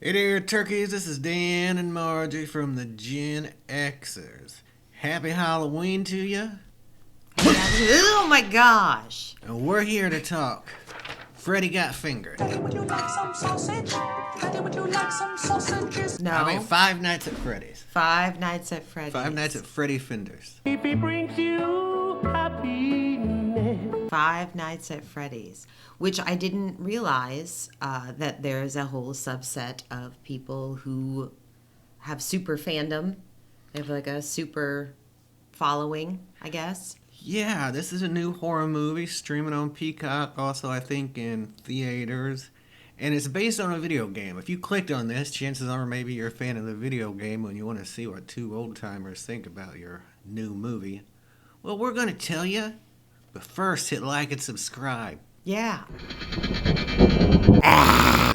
Hey there, turkeys. This is Dan and Margie from the Gen-Xers. Happy Halloween to you. Oh my gosh. And we're here to talk. Freddy got fingered. Daddy, would you like some sausage? Daddy, would you like some sausages? No. Five Nights at Freddy's. Five Nights at Freddy's. Five Nights at Freddy Finders. If it brings you happiness. Five Nights at Freddy's, which I didn't realize that there's a whole subset of people who have super fandom. They have like a super following, I guess. Yeah, this is a new horror movie streaming on Peacock, also I think in theaters. And it's based on a video game. If you clicked on this, chances are maybe you're a fan of the video game and you want to see what two old timers think about your new movie. Well, we're going to tell you. But first, hit like and subscribe. Yeah.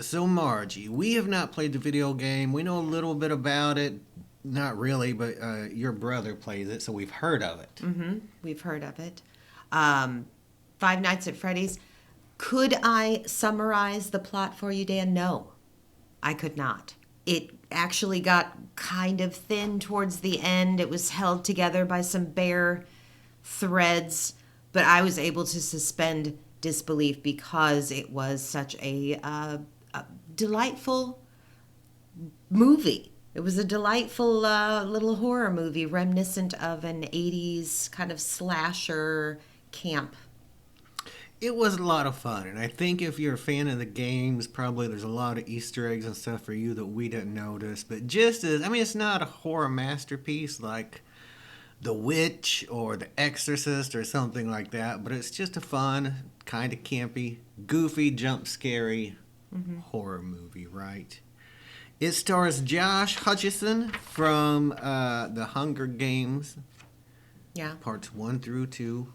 So, Margie, we have not played the video game. We know a little bit about it. Not really, but your brother plays it, so we've heard of it. Mm-hmm. We've heard of it. Five Nights at Freddy's. Could I summarize the plot for you, Dan? No, I could not. It actually got kind of thin towards the end. It was held together by some bare threads, but I was able to suspend disbelief because it was such a delightful movie. It was a delightful little horror movie reminiscent of an 80s kind of slasher camp. It was a lot of fun, and I think if you're a fan of the games, probably there's a lot of Easter eggs and stuff for you that we didn't notice. But it's not a horror masterpiece like The Witch or The Exorcist or something like that, but it's just a fun, kind of campy, goofy, jump scary horror movie, right? It stars Josh Hutcherson from The Hunger Games, Yeah. parts 1 through 2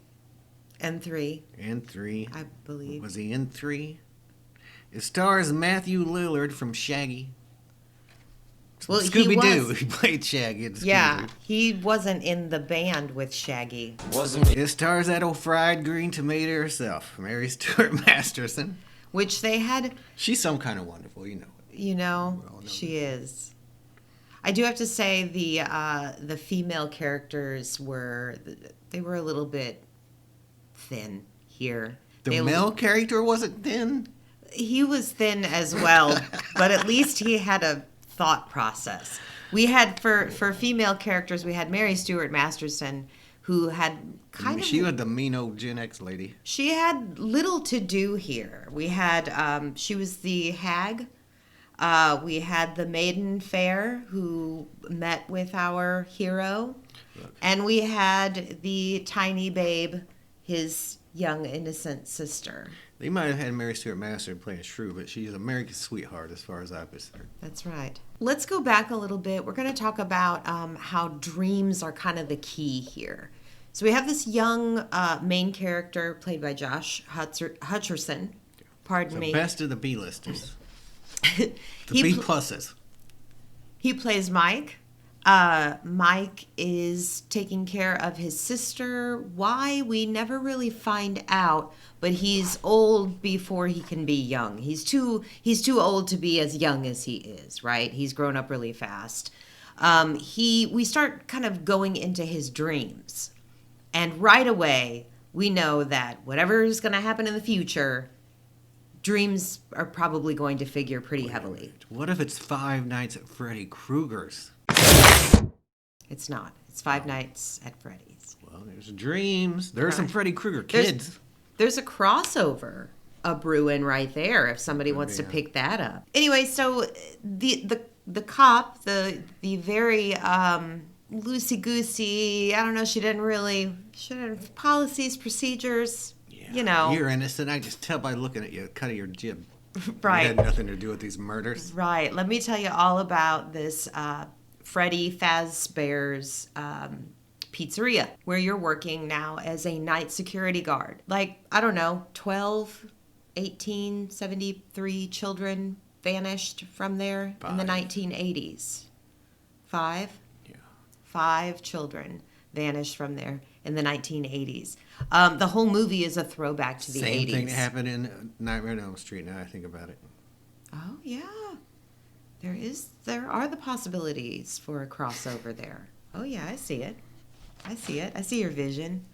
And 3, and 3. I believe. Was he in 3? It stars Matthew Lillard from Shaggy. Well, Scooby-Doo. was. He played Shaggy in Scooby-Doo. Yeah, he wasn't in the band with Shaggy. It stars that old fried green tomato herself, Mary Stuart Masterson. Which they had, She's some kind of wonderful, you know it. you know, Well, no. she is. I do have to say the female characters were a little bit thin here. The male character wasn't thin. He was thin as well, but at least he had a thought process. We had for female characters, we had Mary Stuart Masterson, who had She was the mean old Gen X lady. she had little to do here. We had she was the hag. We had the maiden fair who met with our hero, and we had the tiny babe, his young innocent sister. They might have had Mary Stuart Masterson playing Shrew, but she's America's sweetheart as far as I'm concerned. That's right. Let's go back a little bit. We're going to talk about how dreams are kind of the key here. So we have this young main character played by Josh Hutcherson. Pardon The me. best of the B-listers. The He B pl- pluses. He plays Mike. Mike is taking care of his sister. Why? We never really find out, but he's old before he can be young. He's too old to be as young as he is, right? He's grown up really fast. We start kind of going into his dreams. And right away, we know that whatever is going to happen in the future, dreams are probably going to figure pretty heavily. What if it's Five Nights at Freddy Krueger's? It's not. It's Five Nights at Freddy's. Well, there's dreams. There's some Right. Freddy Krueger kids. There's a crossover a brewing right there if somebody wants to pick that up. Anyway, so the cop, the very loosey goosey, I don't know, she didn't policies, procedures, Yeah. you know. You're innocent. I just tell by looking at you, cut of your jib. Right. You had nothing to do with these murders. Right. Let me tell you all about this Freddy Fazbear's pizzeria, where you're working now as a night security guard. Like, I don't know, 12, 18, 73 children vanished from there in the 1980s. 5? Yeah. 5 children vanished from there in the 1980s. The whole movie is a throwback to the 80s. Same thing that happened in Nightmare on Elm Street, now I think about it. Oh, yeah. There are the possibilities for a crossover there. Oh yeah, I see it. I see your vision.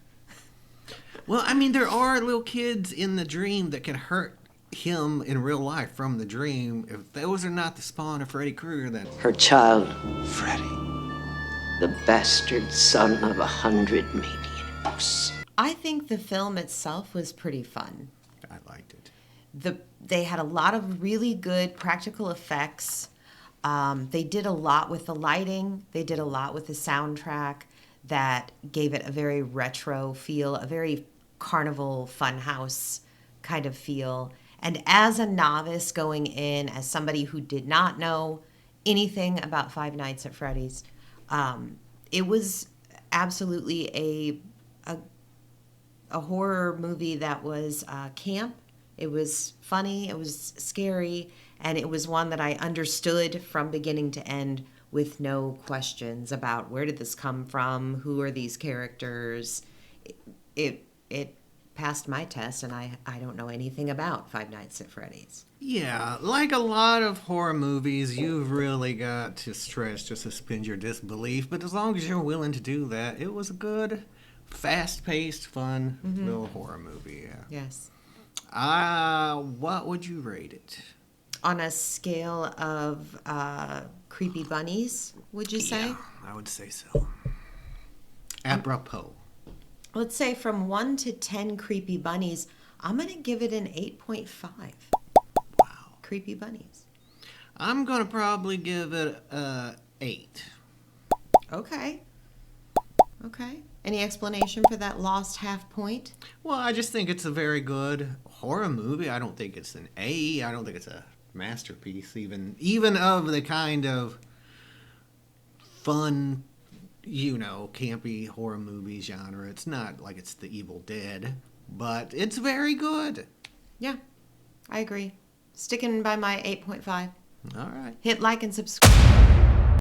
Well, I mean, there are little kids in the dream that can hurt him in real life from the dream. If those are not the spawn of Freddy Krueger, then Her child, Freddy. the bastard son of 100 maniacs. I think the film itself was pretty fun. I liked it. They had a lot of really good practical effects. They did a lot with the lighting. They did a lot with the soundtrack that gave it a very retro feel, a very carnival funhouse kind of feel. And as a novice going in, as somebody who did not know anything about Five Nights at Freddy's, it was absolutely a horror movie that was camp. It was funny, it was scary, and it was one that I understood from beginning to end with no questions about where did this come from, who are these characters. It passed my test, and I don't know anything about Five Nights at Freddy's. Yeah, like a lot of horror movies, you've really got to stretch to suspend your disbelief. But as long as you're willing to do that, it was a good, fast-paced, fun little horror movie. Yeah. Yes. What would you rate it? On a scale of creepy bunnies, would you say? Yeah, I would say so. Apropos. Let's say from 1 to 10 creepy bunnies, I'm going to give it an 8.5. Wow. Creepy bunnies. I'm going to probably give it 8. Okay. Any explanation for that lost half point? Well, I just think it's a very good horror movie. I don't think it's an A. I don't think it's a masterpiece, even of the kind of fun, campy horror movie genre. It's not like it's The Evil Dead, but it's very good. Yeah, I agree. Sticking by my 8.5. All right. Hit like and subscribe.